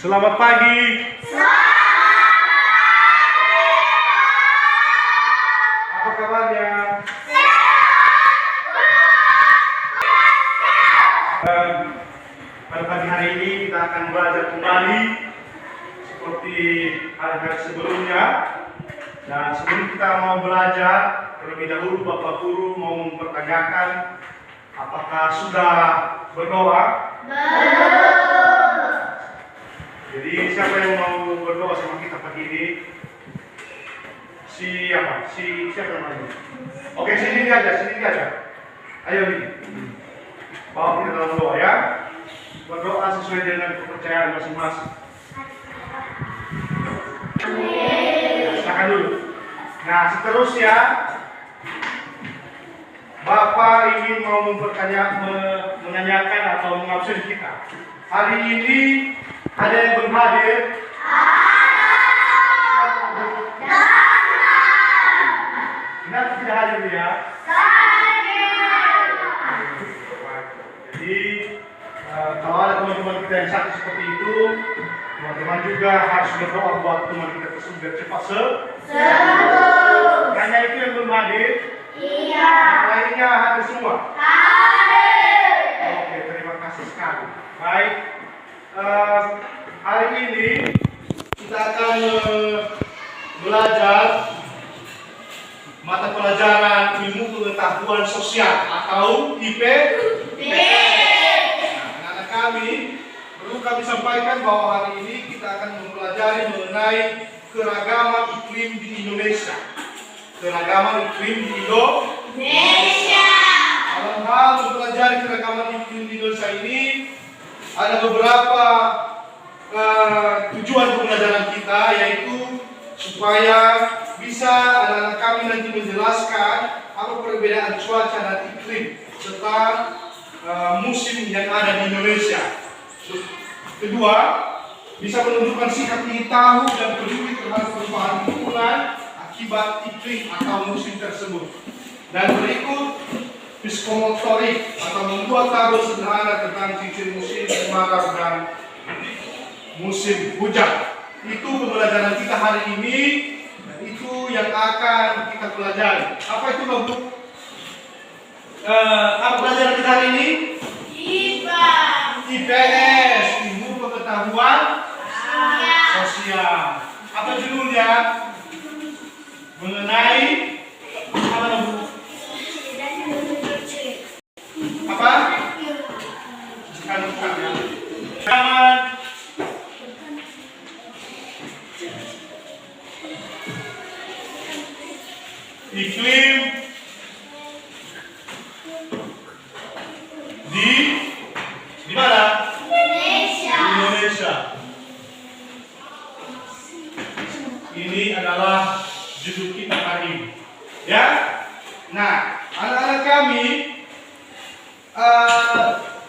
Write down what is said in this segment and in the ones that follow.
Selamat pagi. Apa kabarnya? Pada pagi hari ini kita akan belajar kembali seperti hari-hari sebelumnya. Dan sebelum kita mau belajar, terlebih dahulu Bapak Guru mau mempertanyakan apakah sudah berdoa? Jadi siapa yang mau berdoa sama kita pagi ini? Siapa namanya? Oke, sini aja. Ayo nih. Bawa kita dalam doa ya. Berdoa sesuai dengan kepercayaan masing-masing. Silakan dulu. Nah, seterusnya Bapak ingin mau menanyakan atau mengabsen kita. Hari ini ada yang belum hadir? Kenapa tidak hadir ya? Jadi kalau ada teman-teman kita yang sakit seperti itu, teman-teman juga harus berdoa buat teman kita tersebut biar cepat sembuh. Hanya itu yang belum hadir? Iya. Yang lainnya hadir semua? Hadir. Oke, terima kasih sekali. Baik. Hari ini kita akan belajar mata pelajaran ilmu pengetahuan sosial atau IP. Anak-anak kami perlu kami sampaikan bahwa hari ini kita akan mempelajari mengenai keragaman iklim di Indonesia. Keragaman iklim di Indonesia. Dalam hal mempelajari keragaman iklim di Indonesia ini ada beberapa tujuan pembelajaran kita, yaitu supaya bisa anak-anak kami nanti menjelaskan apa perbedaan cuaca dan iklim serta musim yang ada di Indonesia. Kedua, bisa menunjukkan sikap ingin tahu dan peduli terhadap perubahan lingkungan akibat iklim atau musim tersebut. Dan berikut psikomotorik atau membuat tabel sederhana tentang ciri musim kemarau dan musim hujan. Itu pembelajaran kita hari ini, dan itu yang akan kita pelajari. Apa itu Bu? Apa pelajaran kita hari ini? IPS, ilmu pengetahuan sosial. Apa judulnya? Mengenai apa Bu? Apa? Zaman iklim di mana? Indonesia. Ini adalah judul kita hari ini. Ya. Nah, anak-anak kami,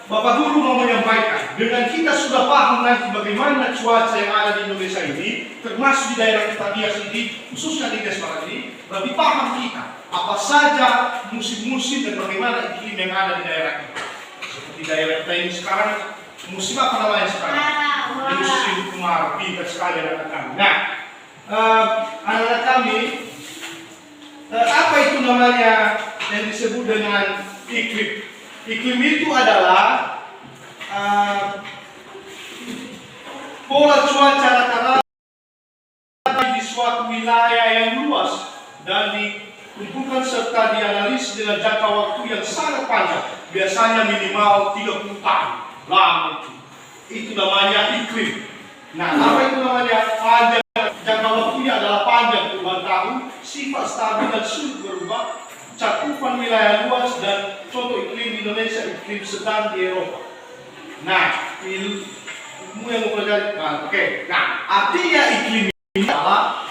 Bapak Guru mau menyampaikan, dengan kita sudah paham nanti bagaimana cuaca yang ada di Indonesia ini, termasuk di daerah kita bias ini, khususnya di Desmara ini, berarti paham kita apa saja musim-musim dan bagaimana iklim yang ada di daerah kita. Seperti daerah kita ini sekarang, musim apa namanya sekarang? Musim kemarau. Pintar sekali anak-anak kami. Nah, anak-anak kami, apa itu namanya yang disebut dengan iklim? Iklim itu adalah pola cuaca rata-rata di suatu wilayah yang luas dan ditentukan serta dianalisis dengan jangka waktu yang sangat panjang, biasanya minimal 30 tahun. Lama itu namanya iklim. Nah, apa itu namanya? Panjang, jangka waktunya adalah panjang, puluhan tahun, sifat stabil dan sulit berubah, cakupan wilayah luas, dan contoh iklim di Indonesia, iklim sedang di Eropa. Nah, ilmu yang mempelajari. Nah, artinya iklim ini adalah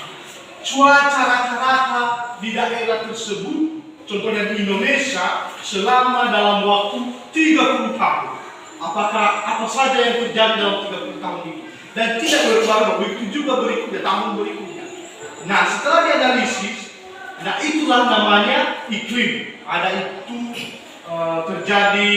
cuaca rata-rata di daerah tersebut, contohnya di Indonesia, selama dalam waktu 30 tahun. Apakah apa saja yang terjadi dalam 30 tahun ini? Dan tidak berubah, begitu juga berikutnya, tahun berikutnya. Nah, setelah dianalisis, nah itulah namanya iklim. Ada itu terjadi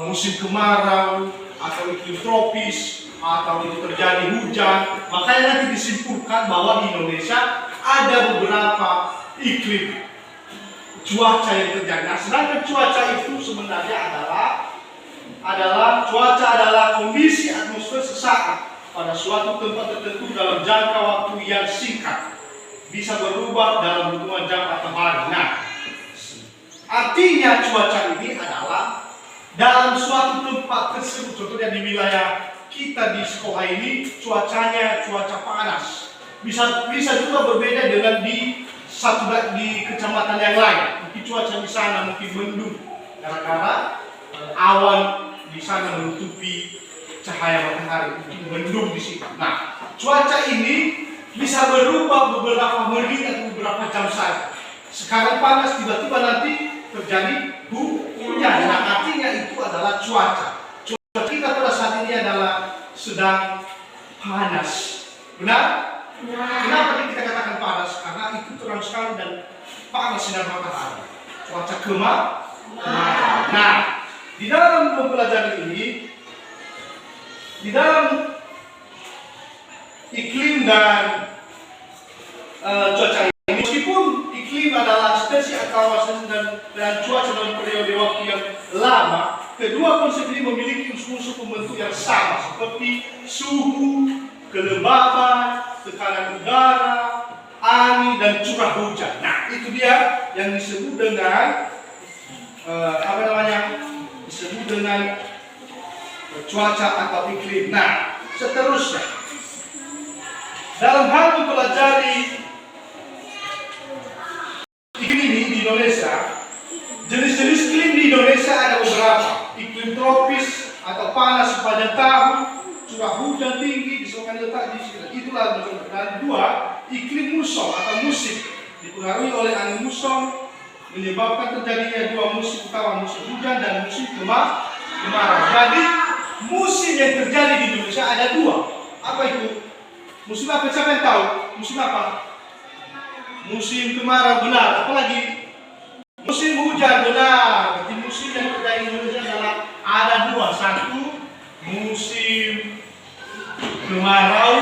musim kemarau atau iklim tropis, atau itu terjadi hujan. Makanya nanti disimpulkan bahwa di Indonesia ada beberapa iklim cuaca yang terjadi. Nah, sedangkan cuaca itu sebenarnya adalah kondisi atmosfer sesaat pada suatu tempat tertentu dalam jangka waktu yang singkat, bisa berubah dalam hitungan jam atau hari. Nah, artinya cuaca ini adalah dalam suatu tempat tersebut, contohnya di wilayah kita di sekolah ini cuacanya cuaca panas. Bisa juga berbeda dengan di kecamatan yang lain. Mungkin cuaca di sana mungkin mendung karena awan di sana menutupi cahaya matahari, mungkin mendung di situ. Nah, cuaca ini bisa berubah beberapa menit atau beberapa jam saja. Sekarang panas, tiba-tiba nanti terjadi hujan. Nah, artinya itu adalah cuaca. Cuaca kita pada saat ini adalah sedang panas. Benar? Kenapa kita katakan panas? Karena itu terang sekali dan panas sinar matahari. Cuaca kemarau. Nah, di dalam mempelajari ini, di dalam iklim dan cuaca ini, meskipun iklim adalah spesies kawasan dan cuaca dalam periode waktu yang lama, kedua konsep ini memiliki unsur-unsur pembentuk yang sama seperti suhu, kelembaban, tekanan udara, angin, dan curah hujan. Nah, itu dia yang disebut dengan disebut dengan cuaca atau iklim. Nah, seterusnya dalam hal mempelajari iklim ini di Indonesia, jenis-jenis iklim di Indonesia ada beberapa. Iklim tropis atau panas sepanjang tahun, curah hujan tinggi, disebabkan letak di sini. Itulah dan dua, iklim muson atau musim dipengaruhi oleh angin muson, menyebabkan terjadinya dua musim utama, musim hujan dan musim kemarau. Jadi musim yang terjadi di Indonesia ada dua. Apa itu? Musim apa? Siapa yang tahu? Musim apa? Musim kemarau, benar. Apalagi? Musim hujan, benar. Berarti musim yang terjadi di Indonesia adalah ada dua. Satu, musim kemarau,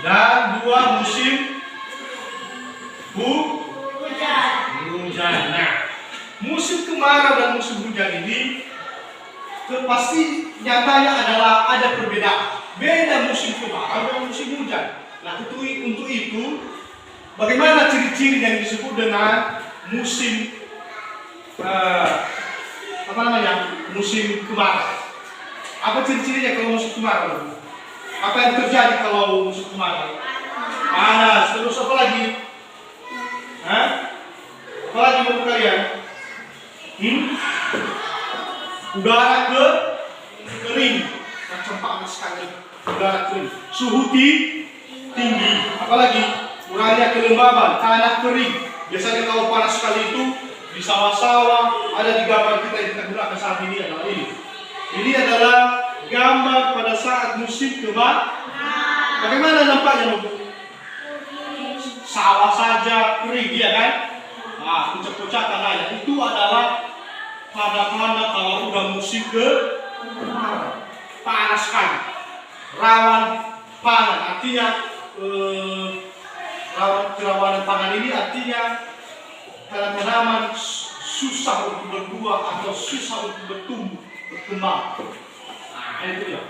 dan dua, musim hujan. Nah, musim kemarau dan musim hujan ini pasti nyatanya adalah ada perbedaan. Beda musim kemarau dan musim hujan. Nah, untuk itu, bagaimana ciri-ciri yang disebut dengan musim musim kemarau? Apa ciri-cirinya kalau musim kemarau? Apa yang terjadi kalau musim kemarau? Panas. Terus apa lagi? Apa lagi menurut kalian? Udara kering, macam panas sekali. Udara kering, suhu tinggi. Apalagi kurangnya kelembaban, tanah kering. Biasanya kalau panas sekali itu di sawah-sawah, ada di gambar kita yang kita gunakan saat ini adalah ini. Ini adalah gambar pada saat musim kemarau. Bagaimana nampaknya? Sawah saja kering, ya kan? Nah, pucat-pucatan aja. Itu adalah tanda-tanda kalau udah musim kemarau. Panas sekali, rawan pangan. Artinya kerawanan pangan ini artinya tanaman susah untuk berbuah atau susah untuk berkembang. Nah, itu ya.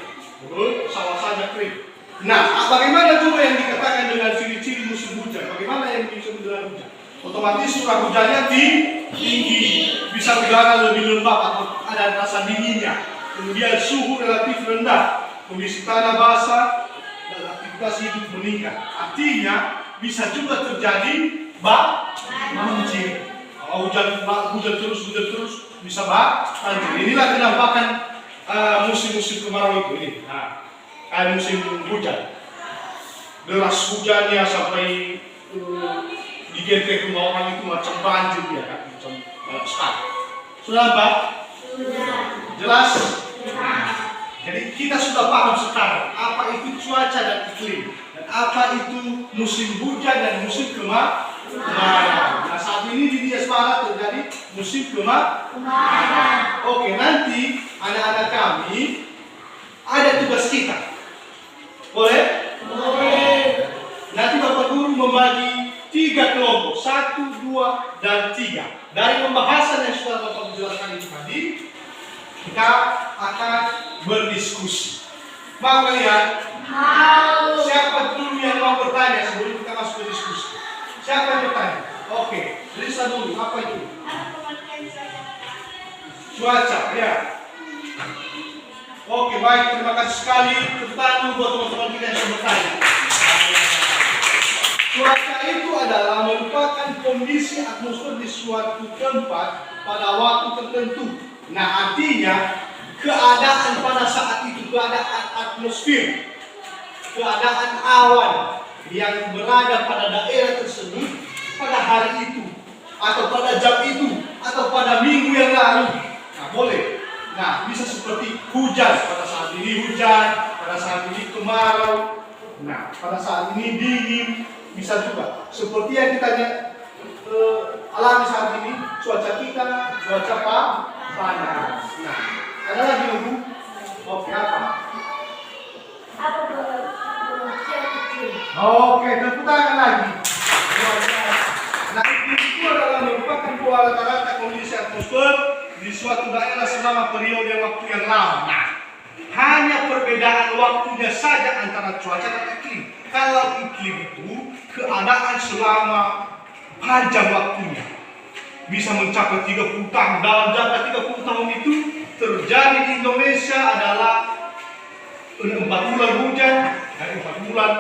Sawah saja kering. Nah, bagaimana juga yang dikatakan dengan ciri-ciri musim hujan? Bagaimana yang disebut dengan hujan? Otomatis curah hujannya tinggi, bisa udara lebih lembab atau ada rasa dinginnya. Kemudian suhu relatif rendah, kondisi tanah basah dan aktivitas hidup meningkat. Artinya bisa juga terjadi banjir. Kalau hujan terus bisa banjir. Inilah penampakan musim-musim kemarau itu ini. Nah, musim hujan, deras hujannya sampai digentek rumah orang itu macam banjir ya kan, macam sekali. Sudah apa? Sudah. Jelas? Jadi kita sudah paham sekarang apa itu cuaca dan iklim, dan apa itu musim hujan dan musim kemarau. Nah, saat ini di Dias Barat terjadi musim kemarau. Oke, nanti anak-anak kami ada tugas kita. Boleh? Boleh. Nanti Bapak Guru membagi 3 kelompok, 1, 2, dan 3. Dari pembahasan yang sudah Bapak jelaskan itu tadi, kita akan berdiskusi. Mau kalian? Mau. Siapa dulu yang mau bertanya sebelum kita masuk ke diskusi? Siapa yang bertanya? Oke, Lisa dulu. Apa itu? Cuaca, ya. Oke, baik. Terima kasih sekali. Tepuk tangan buat teman-teman kita yang sudah bertanya. Cuaca itu adalah merupakan kondisi atmosfer di suatu tempat pada waktu tertentu. Nah, artinya keadaan pada saat itu, keadaan atmosfer, keadaan awan yang berada pada daerah tersebut pada hari itu, atau pada jam itu, atau pada minggu yang lalu. Nah, boleh. Nah, bisa seperti hujan, pada saat ini hujan, pada saat ini kemarau. Nah, pada saat ini dingin, bisa juga. Seperti yang kita alami saat ini, cuaca kita, cuaca panas. Nah, ada lagi Bu? Oke, apa? Oke, tepuk tangan lagi. Nah, itu adalah merupakan pola rata-rata kondisi atmosfer di suatu daerah selama periode waktu yang lama. Nah, hanya perbedaan waktunya saja antara cuaca dan iklim. Kalau iklim itu keadaan selama panjang waktunya, bisa mencapai 30 tahun. Dalam jangka 30 tahun itu terjadi di Indonesia adalah 4 bulan hujan dan 4 bulan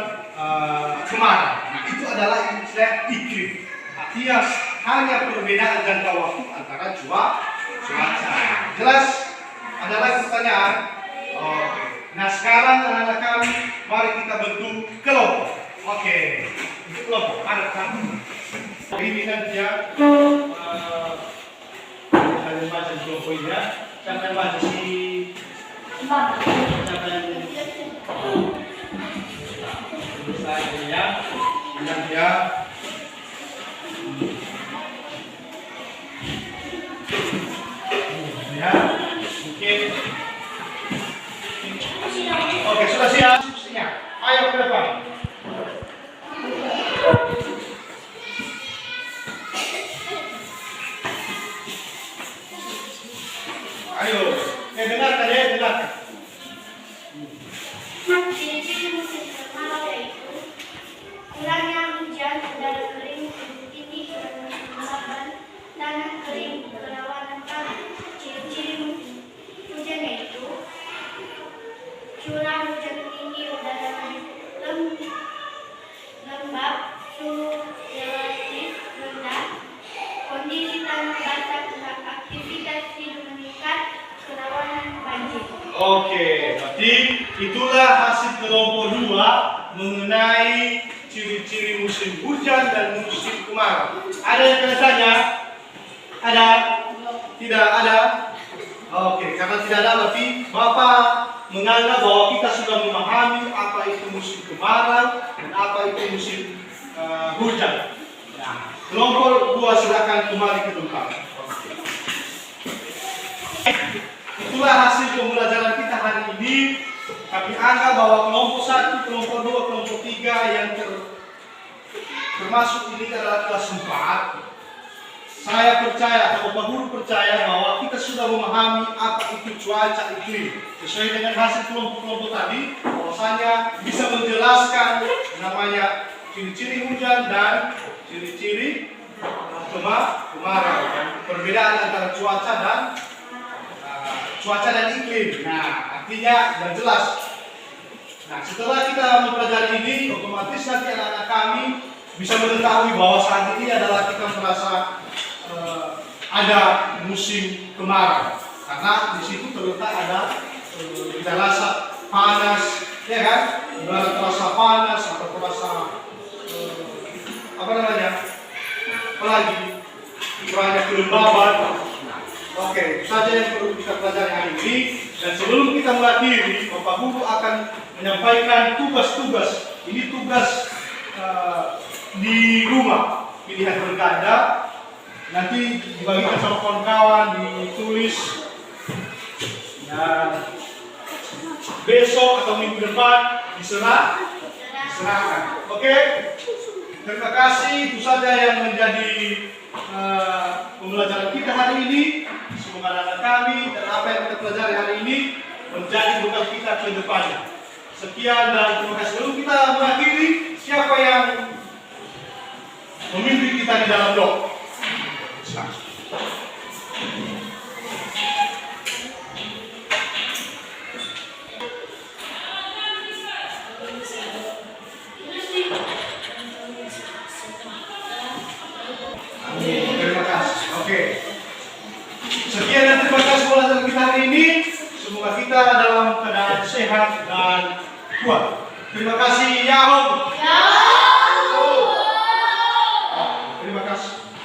kemarau. Nah, itu adalah istilah iklim. Artinya hanya perbedaan jangka waktu antara cuaca. Jelas? Ada lagi pertanyaan? Oke. Nah, sekarang anak-anak kami, mari kita bentuk kelompok. Oke. Bentuk kelompok. Ada kan? Ini nanti ya. Saya baca kelompok ini ya. Siapa yang baca sih? Siapa yang saya ya? Nanti ya. Ya, mungkin. Oke, sudah siap? Siap. Ayo ke depan. Ayo, dengarkan ya, dengarkan. Ciri-ciri musim kemarau yaitu kurangnya hujan, udara kering, tinggi kelembaban, tanah kering, kerawanan tanah. Ciri-ciri musim hujan yaitu curah hujan tinggi, udara lembab, suhu relatif rendah, kondisi tanah basah, aktivitas hidup meningkat, kerawanan banjir. Oke, berarti itulah hasil kelompok 2 mengenai ciri-ciri musim hujan dan musim kemarau. Ada yang kalian tanya? Ada? Tidak ada? Oke, karena tidak ada berarti Bapak menganggap bahwa kita sudah memahami apa itu musim kemarau dan apa itu musim hujan. Nah, kelompok 2 silakan kembali ke tempat. Itulah hasil pembelajaran kita hari ini. Kami anggap bahwa kelompok 1, kelompok 2, kelompok 3 yang termasuk ini adalah kelas 4. Saya percaya atau Bapak Guru percaya bahwa kita sudah memahami apa itu cuaca iklim. Sesuai dengan hasil kelompok-kelompok tadi, bahwasanya bisa menjelaskan namanya ciri-ciri hujan dan ciri-ciri kemarau. Perbedaan antara cuaca dan iklim. Nah, artinya dan jelas. Nah, setelah kita mempelajari ini, otomatis nanti anak-anak kami bisa mengetahui bahwa saat ini adalah kita merasa ada musim kemarau. Karena di situ terletak ada kita rasa panas, ya kan? Ibarat terasa panas atau terasa apa namanya? Apalagi banyak kelembaban. Oke, itu saja yang perlu kita pelajari hari ini. Dan sebelum kita mengakhiri, Bapak Guru akan menyampaikan tugas-tugas. Ini tugas di rumah, pilihan berganda. Nanti dibagikan sama kawan-kawan, ditulis. Dan besok atau minggu depan diserahkan. Oke? Terima kasih. Itu saja yang menjadi pembelajaran kita hari ini. Semoga anak kami dan apa yang kita pelajari hari ini menjadi bekal kita ke depannya. Sekian dan terima kasih. Lalu kita mengakhiri, siapa yang memimpin kita di dalam doa? Terima kasih. Oke. Sekian dan terima kasih pelajaran kita hari ini. Semoga kita dalam keadaan sehat dan kuat. Terima kasih.